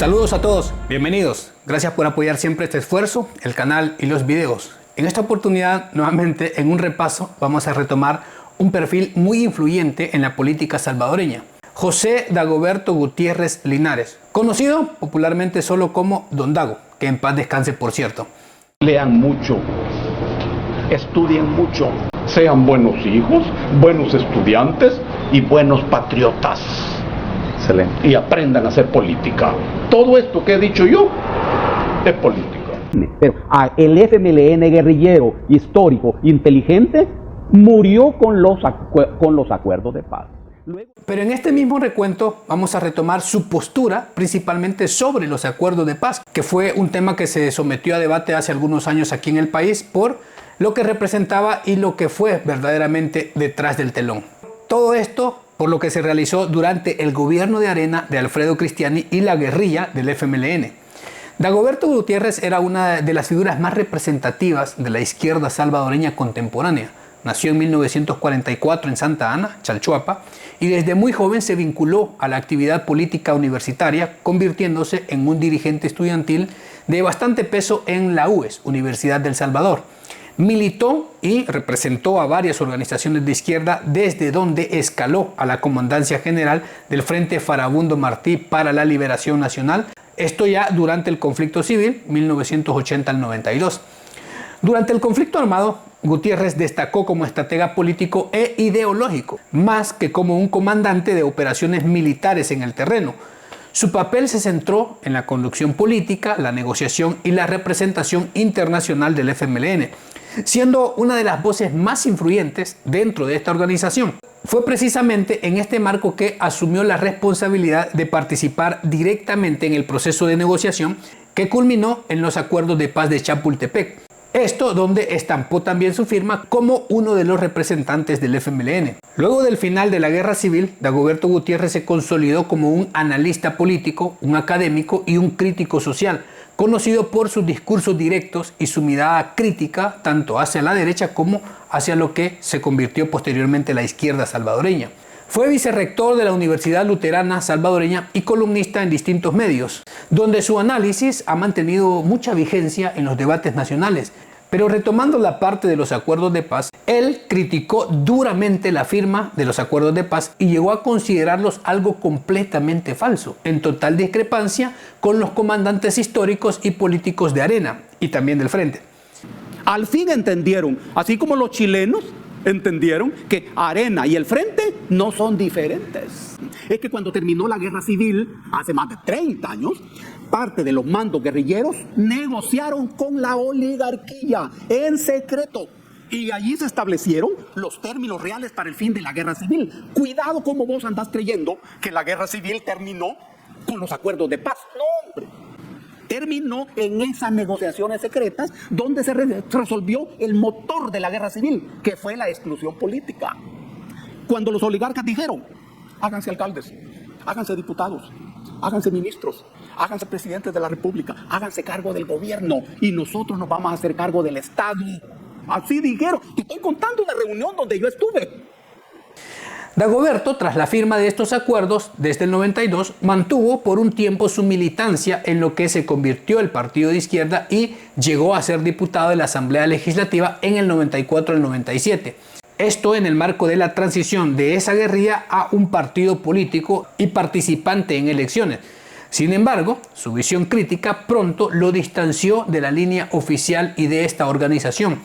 Saludos a todos, bienvenidos. Gracias por apoyar siempre este esfuerzo, el canal y los videos. En esta oportunidad, nuevamente en un repaso, vamos a retomar un perfil muy influyente en la política salvadoreña. José Dagoberto Gutiérrez Linares, conocido popularmente solo como Don Dago, que en paz descanse por cierto. Lean mucho, estudien mucho, sean buenos hijos, buenos estudiantes y buenos patriotas. Excelente. Y aprendan a hacer política. Todo esto que he dicho yo es política. Pero el FMLN guerrillero, histórico, inteligente, murió con los acuerdos de paz. Pero en este mismo recuento vamos a retomar su postura principalmente sobre los acuerdos de paz, que fue un tema que se sometió a debate hace algunos años aquí en el país por lo que representaba y lo que fue verdaderamente detrás del telón. Todo esto por lo que se realizó durante el gobierno de Arena de Alfredo Cristiani y la guerrilla del FMLN. Dagoberto Gutiérrez era una de las figuras más representativas de la izquierda salvadoreña contemporánea. Nació en 1944 en Santa Ana, Chalchuapa, y desde muy joven se vinculó a la actividad política universitaria, convirtiéndose en un dirigente estudiantil de bastante peso en la UES, Universidad del Salvador. Militó y representó a varias organizaciones de izquierda, desde donde escaló a la comandancia general del Frente Farabundo Martí para la Liberación Nacional, esto ya durante el conflicto civil 1980 al 92. Durante el conflicto armado, Gutiérrez destacó como estratega político e ideológico, más que como un comandante de operaciones militares en el terreno. Su papel se centró en la conducción política, la negociación y la representación internacional del FMLN, siendo una de las voces más influyentes dentro de esta organización. Fue precisamente en este marco que asumió la responsabilidad de participar directamente en el proceso de negociación que culminó en los acuerdos de paz de Chapultepec. Esto donde estampó también su firma como uno de los representantes del FMLN. Luego del final de la Guerra Civil, Dagoberto Gutiérrez se consolidó como un analista político, un académico y un crítico social, conocido por sus discursos directos y su mirada crítica tanto hacia la derecha como hacia lo que se convirtió posteriormente la izquierda salvadoreña. Fue vicerrector de la Universidad Luterana Salvadoreña y columnista en distintos medios, donde su análisis ha mantenido mucha vigencia en los debates nacionales. Pero retomando la parte de los acuerdos de paz, él criticó duramente la firma de los acuerdos de paz y llegó a considerarlos algo completamente falso, en total discrepancia con los comandantes históricos y políticos de Arena y también del Frente. Al fin entendieron, así como los chilenos entendieron que Arena y el Frente no son diferentes. Es que cuando terminó la guerra civil, hace más de 30 años, parte de los mandos guerrilleros negociaron con la oligarquía en secreto. Y allí se establecieron los términos reales para el fin de la guerra civil. Cuidado como vos andás creyendo que la guerra civil terminó con los acuerdos de paz. No, hombre. Terminó en esas negociaciones secretas donde se resolvió el motor de la guerra civil, que fue la exclusión política. Cuando los oligarcas dijeron, háganse alcaldes, háganse diputados, háganse ministros, háganse presidentes de la república, háganse cargo del gobierno y nosotros nos vamos a hacer cargo del Estado. Así dijeron. Te estoy contando una reunión donde yo estuve. Dagoberto, tras la firma de estos acuerdos desde el 92, mantuvo por un tiempo su militancia en lo que se convirtió el partido de izquierda y llegó a ser diputado de la Asamblea Legislativa en el 94 al 97. Esto en el marco de la transición de esa guerrilla a un partido político y participante en elecciones. Sin embargo, su visión crítica pronto lo distanció de la línea oficial y de esta organización.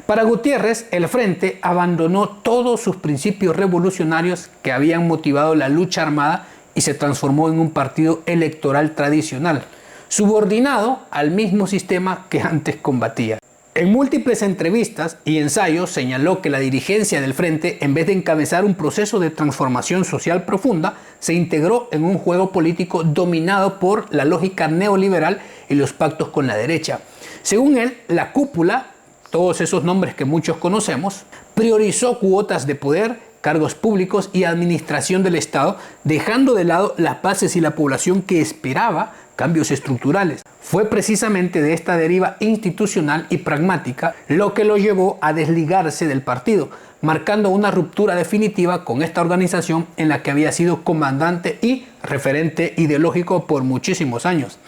Para Gutiérrez, el Frente abandonó todos sus principios revolucionarios que habían motivado la lucha armada y se transformó en un partido electoral tradicional, subordinado al mismo sistema que antes combatía. En múltiples entrevistas y ensayos señaló que la dirigencia del Frente, en vez de encabezar un proceso de transformación social profunda, se integró en un juego político dominado por la lógica neoliberal y los pactos con la derecha. Según él, la cúpula, todos esos nombres que muchos conocemos, priorizó cuotas de poder, cargos públicos y administración del Estado, dejando de lado las bases y la población que esperaba cambios estructurales. Fue precisamente de esta deriva institucional y pragmática lo que lo llevó a desligarse del partido, marcando una ruptura definitiva con esta organización en la que había sido comandante y referente ideológico por muchísimos años.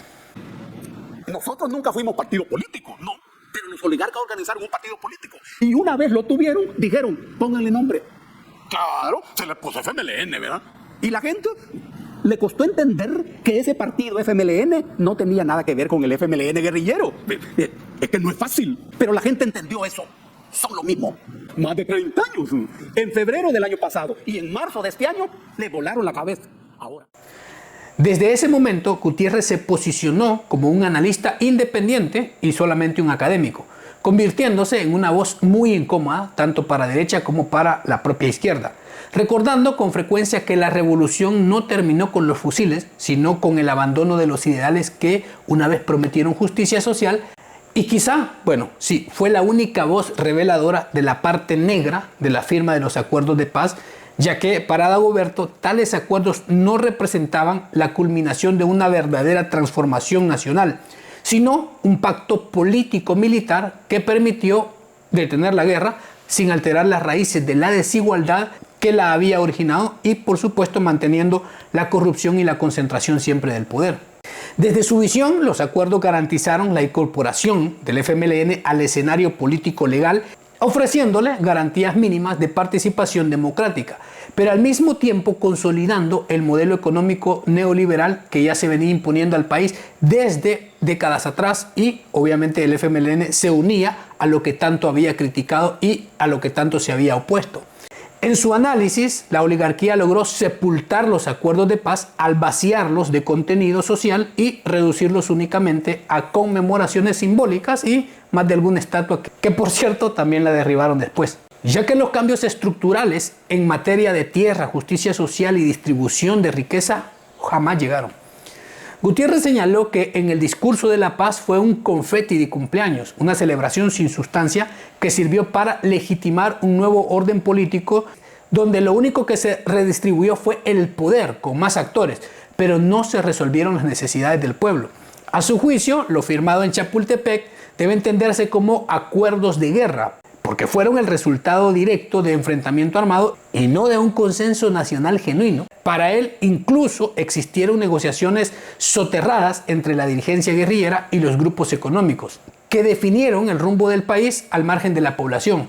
Nosotros nunca fuimos partido político, no, pero los oligarcas organizaron un partido político. Y una vez lo tuvieron, dijeron, pónganle nombre. Claro, se le puso FMLN, ¿verdad? Y la gente le costó entender que ese partido FMLN no tenía nada que ver con el FMLN guerrillero. Es que no es fácil, pero la gente entendió eso. Son lo mismo. Más de 30 años. En febrero del año pasado y en marzo de este año le volaron la cabeza. Ahora. Desde ese momento, Gutiérrez se posicionó como un analista independiente y solamente un académico, convirtiéndose en una voz muy incómoda tanto para derecha como para la propia izquierda, recordando con frecuencia que la revolución no terminó con los fusiles, sino con el abandono de los ideales que una vez prometieron justicia social. Y quizá, bueno, sí, fue la única voz reveladora de la parte negra de la firma de los acuerdos de paz, ya que para Dagoberto tales acuerdos no representaban la culminación de una verdadera transformación nacional, sino un pacto político-militar que permitió detener la guerra sin alterar las raíces de la desigualdad que la había originado y, por supuesto, manteniendo la corrupción y la concentración siempre del poder. Desde su visión, los acuerdos garantizaron la incorporación del FMLN al escenario político legal, ofreciéndole garantías mínimas de participación democrática, pero al mismo tiempo consolidando el modelo económico neoliberal que ya se venía imponiendo al país desde décadas atrás, y obviamente el FMLN se unía a lo que tanto había criticado y a lo que tanto se había opuesto. En su análisis, la oligarquía logró sepultar los acuerdos de paz al vaciarlos de contenido social y reducirlos únicamente a conmemoraciones simbólicas y más de alguna estatua que por cierto también la derribaron después. Ya que los cambios estructurales en materia de tierra, justicia social y distribución de riqueza jamás llegaron. Gutiérrez señaló que en el discurso de la paz fue un confeti de cumpleaños, una celebración sin sustancia que sirvió para legitimar un nuevo orden político donde lo único que se redistribuyó fue el poder con más actores, pero no se resolvieron las necesidades del pueblo. A su juicio, lo firmado en Chapultepec debe entenderse como acuerdos de guerra, porque fueron el resultado directo de enfrentamiento armado y no de un consenso nacional genuino. Para él, incluso existieron negociaciones soterradas entre la dirigencia guerrillera y los grupos económicos, que definieron el rumbo del país al margen de la población.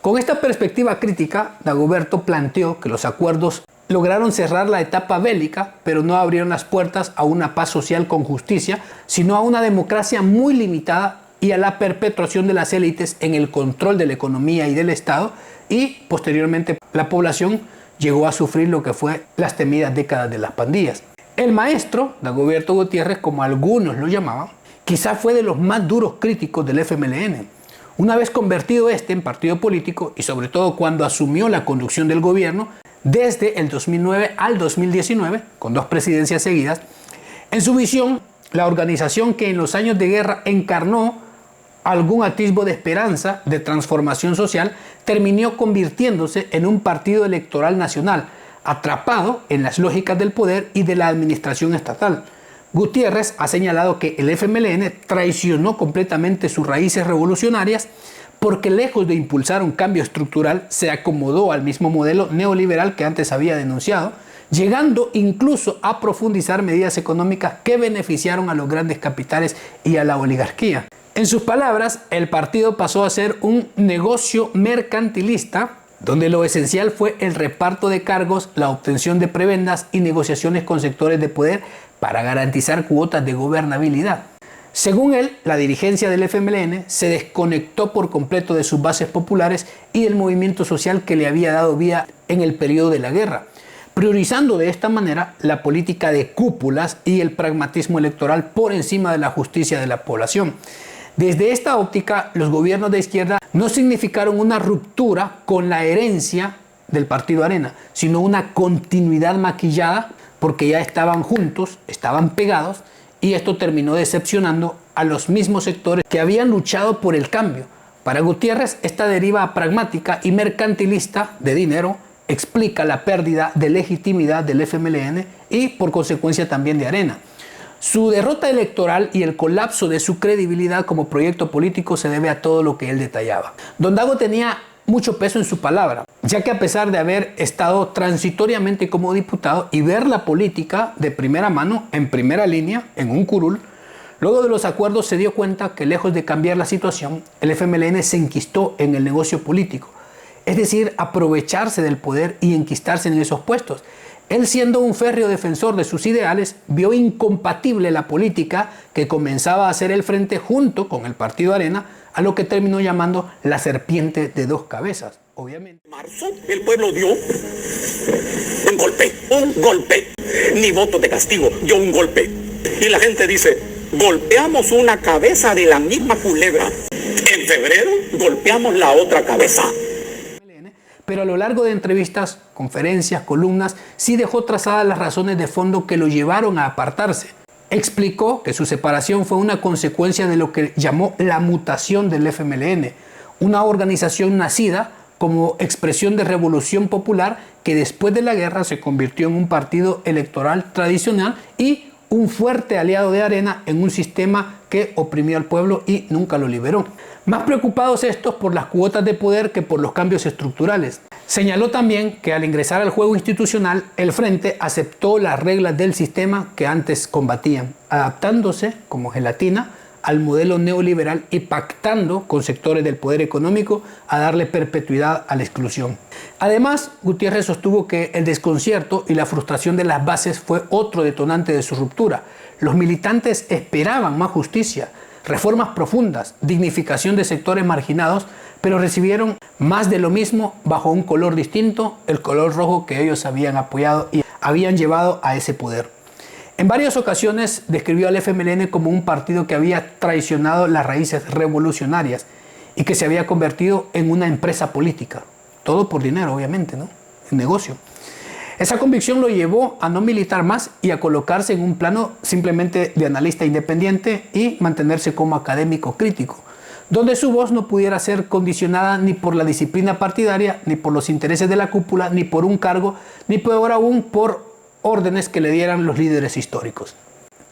Con esta perspectiva crítica, Dagoberto planteó que los acuerdos lograron cerrar la etapa bélica, pero no abrieron las puertas a una paz social con justicia, sino a una democracia muy limitada y a la perpetuación de las élites en el control de la economía y del Estado, y posteriormente la población llegó a sufrir lo que fue las temidas décadas de las pandillas. El maestro, Dagoberto Gutiérrez, como algunos lo llamaban, quizá fue de los más duros críticos del FMLN. Una vez convertido en partido político y sobre todo cuando asumió la conducción del gobierno desde el 2009 al 2019, con 2 presidencias seguidas, en su visión, la organización que en los años de guerra encarnó algún atisbo de esperanza de transformación social, terminó convirtiéndose en un partido electoral nacional, atrapado en las lógicas del poder y de la administración estatal. Gutiérrez ha señalado que el FMLN traicionó completamente sus raíces revolucionarias porque, lejos de impulsar un cambio estructural, se acomodó al mismo modelo neoliberal que antes había denunciado, llegando incluso a profundizar medidas económicas que beneficiaron a los grandes capitales y a la oligarquía. En sus palabras, el partido pasó a ser un negocio mercantilista, donde lo esencial fue el reparto de cargos, la obtención de prebendas y negociaciones con sectores de poder para garantizar cuotas de gobernabilidad. Según él, la dirigencia del FMLN se desconectó por completo de sus bases populares y del movimiento social que le había dado vida en el periodo de la guerra, priorizando de esta manera la política de cúpulas y el pragmatismo electoral por encima de la justicia de la población. Desde esta óptica, los gobiernos de izquierda no significaron una ruptura con la herencia del Partido Arena, sino una continuidad maquillada porque ya estaban juntos, estaban pegados, y esto terminó decepcionando a los mismos sectores que habían luchado por el cambio. Para Gutiérrez, esta deriva pragmática y mercantilista de dinero explica la pérdida de legitimidad del FMLN y por consecuencia también de Arena. Su derrota electoral y el colapso de su credibilidad como proyecto político se debe a todo lo que él detallaba. Don Dago tenía mucho peso en su palabra, ya que a pesar de haber estado transitoriamente como diputado y ver la política de primera mano, en primera línea, en un curul, luego de los acuerdos se dio cuenta que lejos de cambiar la situación, el FMLN se enquistó en el negocio político, es decir, aprovecharse del poder y enquistarse en esos puestos. Él, siendo un férreo defensor de sus ideales, vio incompatible la política que comenzaba a hacer el Frente junto con el Partido Arena, a lo que terminó llamando la serpiente de dos cabezas. Obviamente. En marzo, el pueblo dio un golpe. Ni voto de castigo, dio un golpe. Y la gente dice, golpeamos una cabeza de la misma culebra. En febrero, golpeamos la otra cabeza. Pero a lo largo de entrevistas, conferencias, columnas, sí dejó trazadas las razones de fondo que lo llevaron a apartarse. Explicó que su separación fue una consecuencia de lo que llamó la mutación del FMLN, una organización nacida como expresión de revolución popular que después de la guerra se convirtió en un partido electoral tradicional y un fuerte aliado de Arena en un sistema que oprimió al pueblo y nunca lo liberó. Más preocupados estos por las cuotas de poder que por los cambios estructurales. Señaló también que al ingresar al juego institucional, el Frente aceptó las reglas del sistema que antes combatían, adaptándose como gelatina al modelo neoliberal y pactando con sectores del poder económico a darle perpetuidad a la exclusión. Además, Gutiérrez sostuvo que el desconcierto y la frustración de las bases fue otro detonante de su ruptura. Los militantes esperaban más justicia, reformas profundas, dignificación de sectores marginados, pero recibieron más de lo mismo bajo un color distinto, el color rojo que ellos habían apoyado y habían llevado a ese poder. En varias ocasiones describió al FMLN como un partido que había traicionado las raíces revolucionarias y que se había convertido en una empresa política. Todo por dinero, obviamente, ¿no? El negocio. Esa convicción lo llevó a no militar más y a colocarse en un plano simplemente de analista independiente y mantenerse como académico crítico, donde su voz no pudiera ser condicionada ni por la disciplina partidaria, ni por los intereses de la cúpula, ni por un cargo, ni peor aún por órdenes que le dieran los líderes históricos.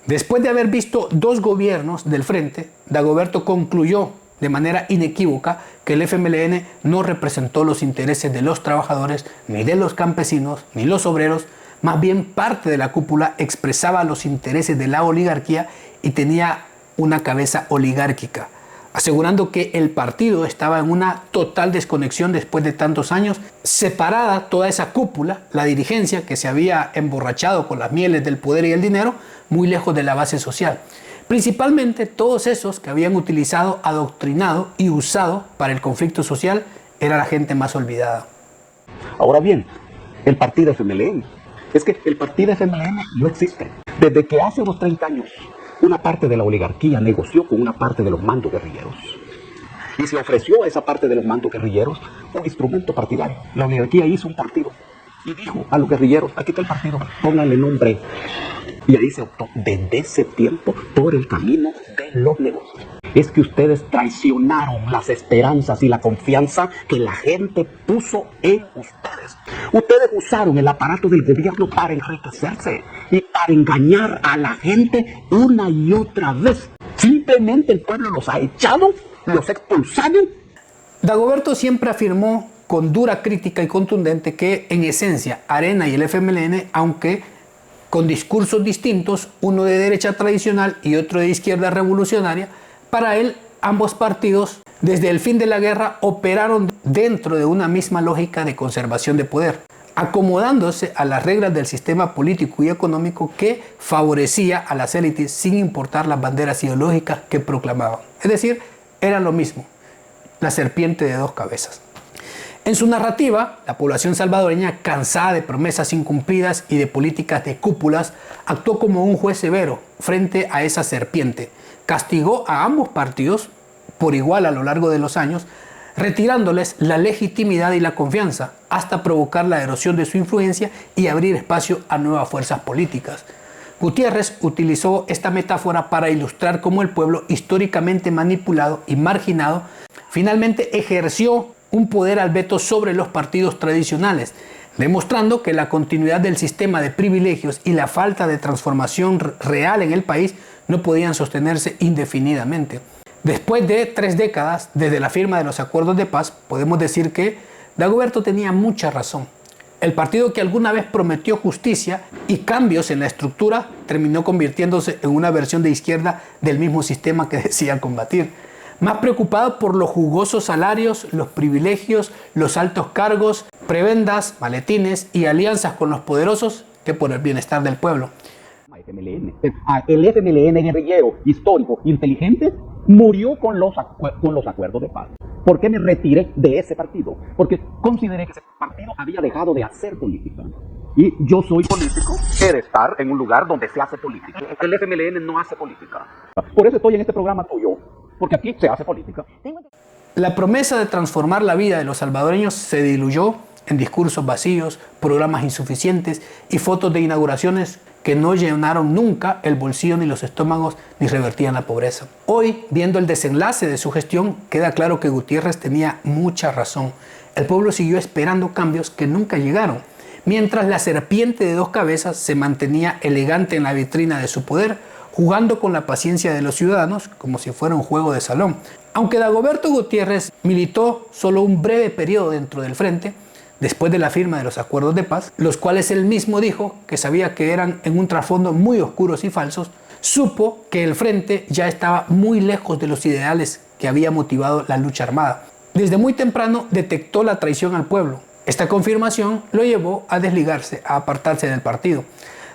Después de haber visto 2 gobiernos del Frente, Dagoberto concluyó de manera inequívoca que el FMLN no representó los intereses de los trabajadores, ni de los campesinos, ni los obreros. Más bien, parte de la cúpula expresaba los intereses de la oligarquía y tenía una cabeza oligárquica, asegurando que el partido estaba en una total desconexión después de tantos años, separada toda esa cúpula, la dirigencia que se había emborrachado con las mieles del poder y el dinero, muy lejos de la base social. Principalmente todos esos que habían utilizado, adoctrinado y usado para el conflicto social era la gente más olvidada. Ahora bien, el partido FMLN. Es que el partido FMLN no existe. Desde que hace unos 30 años, una parte de la oligarquía negoció con una parte de los mandos guerrilleros. Y se ofreció a esa parte de los mandos guerrilleros un instrumento partidario. La oligarquía hizo un partido y dijo a los guerrilleros, aquí está el partido, pónganle nombre. Y ahí se optó desde ese tiempo por el camino de los negocios. Es que ustedes traicionaron las esperanzas y la confianza que la gente puso en ustedes. Ustedes usaron el aparato del gobierno para enriquecerse y para engañar a la gente una y otra vez. Simplemente el pueblo los ha echado, los expulsaron. Dagoberto siempre afirmó con dura crítica y contundente que en esencia Arena y el FMLN, aunque con discursos distintos, uno de derecha tradicional y otro de izquierda revolucionaria, para él ambos partidos desde el fin de la guerra operaron dentro de una misma lógica de conservación de poder, acomodándose a las reglas del sistema político y económico que favorecía a las élites sin importar las banderas ideológicas que proclamaban. Es decir, era lo mismo, la serpiente de dos cabezas. En su narrativa, la población salvadoreña, cansada de promesas incumplidas y de políticas de cúpulas, actuó como un juez severo frente a esa serpiente. Castigó a ambos partidos por igual a lo largo de los años, retirándoles la legitimidad y la confianza, hasta provocar la erosión de su influencia y abrir espacio a nuevas fuerzas políticas. Gutiérrez utilizó esta metáfora para ilustrar cómo el pueblo, históricamente manipulado y marginado, finalmente ejerció un poder al veto sobre los partidos tradicionales, demostrando que la continuidad del sistema de privilegios y la falta de transformación real en el país no podían sostenerse indefinidamente. Después de 3 décadas desde la firma de los acuerdos de paz, podemos decir que Dagoberto tenía mucha razón. El partido que alguna vez prometió justicia y cambios en la estructura terminó convirtiéndose en una versión de izquierda del mismo sistema que decía combatir. Más preocupado por los jugosos salarios, los privilegios, los altos cargos, prebendas, maletines y alianzas con los poderosos que por el bienestar del pueblo. El FMLN guerrillero, histórico, inteligente, murió con los acuerdos de paz. ¿Por qué me retiré de ese partido? Porque consideré que ese partido había dejado de hacer política. Y yo soy político, quiero estar en un lugar donde se hace política. El FMLN no hace política. Por eso estoy en este programa tuyo, porque aquí se hace política. La promesa de transformar la vida de los salvadoreños se diluyó en discursos vacíos, programas insuficientes y fotos de inauguraciones que no llenaron nunca el bolsillo ni los estómagos ni revertían la pobreza. Hoy, viendo el desenlace de su gestión, queda claro que Gutiérrez tenía mucha razón. El pueblo siguió esperando cambios que nunca llegaron, mientras la serpiente de 2 cabezas se mantenía elegante en la vitrina de su poder, jugando con la paciencia de los ciudadanos como si fuera un juego de salón. Aunque Dagoberto Gutiérrez militó solo un breve periodo dentro del frente, después de la firma de los acuerdos de paz, los cuales él mismo dijo que sabía que eran en un trasfondo muy oscuros y falsos, supo que el frente ya estaba muy lejos de los ideales que había motivado la lucha armada. Desde muy temprano detectó la traición al pueblo. Esta confirmación lo llevó a desligarse, a apartarse del partido,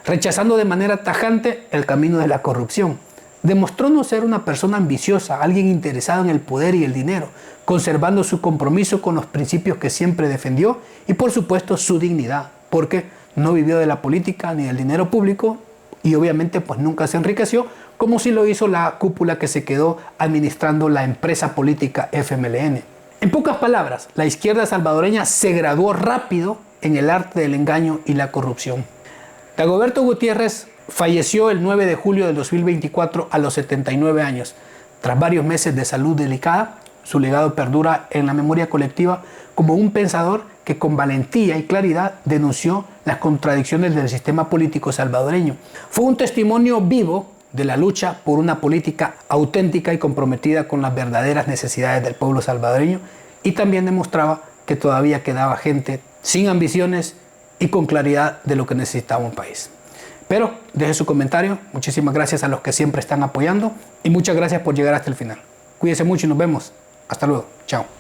rechazando de manera tajante el camino de la corrupción. Demostró no ser una persona ambiciosa, alguien interesado en el poder y el dinero, conservando su compromiso con los principios que siempre defendió y por supuesto su dignidad, porque no vivió de la política ni del dinero público y obviamente pues nunca se enriqueció, como si lo hizo la cúpula que se quedó administrando la empresa política FMLN. En pocas palabras, la izquierda salvadoreña se graduó rápido en el arte del engaño y la corrupción. Dagoberto Gutiérrez falleció el 9 de julio del 2024 a los 79 años. Tras varios meses de salud delicada, su legado perdura en la memoria colectiva como un pensador que con valentía y claridad denunció las contradicciones del sistema político salvadoreño. Fue un testimonio vivo de la lucha por una política auténtica y comprometida con las verdaderas necesidades del pueblo salvadoreño, y también demostraba que todavía quedaba gente sin ambiciones y con claridad de lo que necesitaba un país. Pero deje su comentario, muchísimas gracias a los que siempre están apoyando y muchas gracias por llegar hasta el final. Cuídense mucho y nos vemos. Hasta luego. Chao.